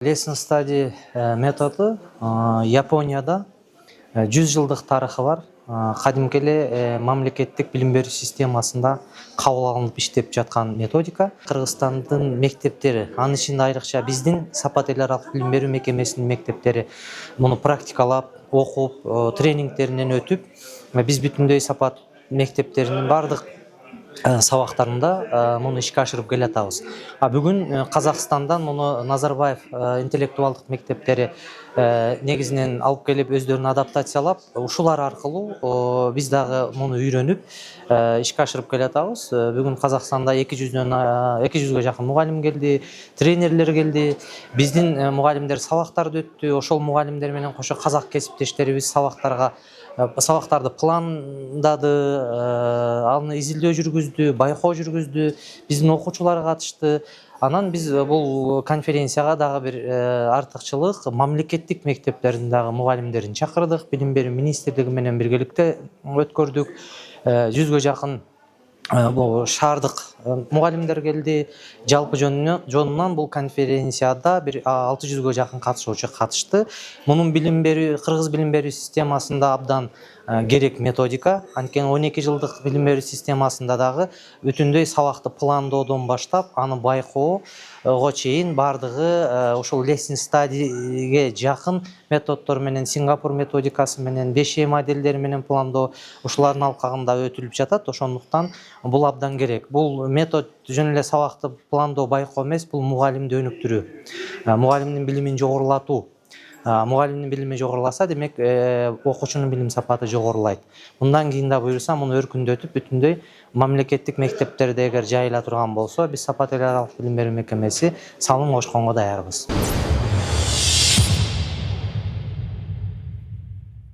Lesson Study методу Японияда 100 жылдық тарихы бар. Кадимки эле мамлекеттик билим берүү системасында кабыл алынып иштеп жаткан методика. Кыргызстандын мектептери, анын ичинде айрыкча биздин Сапат эл аралык билим берүү мекемесинин мектептери муну практикалап, окуп, тренингтеринен өтүп, биз бүтүндөй Сапат мектептеринин бардык сабактарында муну ишке ашырып келатабыз. Бүгүн Казакстандан муну Назарбаев интеллектуалдык мектептери негизинен алып келип өздөрүн адаптациялап, ушулар аркылуу биз дагы муну үйрөнүп ишке ашырып келатабыз. Бүгүн Казакстанда 200ге жакын мугалим келди, тренерлер келди. Биздин мугалимдер сабактарды өттү. Ошол мугалимдер менен кошо казак кесиптештерибиз сабактарды пландады, аны изилдөө жүргүздү, байкоо жүргүздү, биздин окуучулар катышты. Анан биз бул конференцияга дагы бир артыкчылык мамлекеттик мектептердин дагы мугалимдерин чакырдык, билим берүү министрлиги менен биргеликте өткөрдүк. 100ге жакын бул шаардык мугалимдер келди. Жалпы жонунан бул конференцияда бир 600ге жакын катышуучу катышты. Мунун кыргыз билим берүү системасында абдан керек методика. Анткени 12 жылдык билим берүү системасында дагы бүтүндөй сабакты пландоодон баштап, аны байкоого чейин бардыгы ошол lesson study'ге жакын методдор менен, Сингапур методикасы менен, 5 модельдери менен пландоо ушулардын алкагында өтүлүп жатат. Ошондуктан бул абдан керек. Бул метод жөн эле сабакты пландоо, байкоо эмес, бул мугалимди өнүктүрүү, мугалимдин билимин жогорулатуу. Мугалимдин билими жогоруласа, демек окуучунун билим сапаты жогорулайт. Мындан кийин да буюрса, муну өркүндөтүп, бүтүндөй мамлекеттик мектептерде эгер жайыла турган болсо, биз Сапат эл аралык билим берүү мекемеси салым кошконго даярбыз.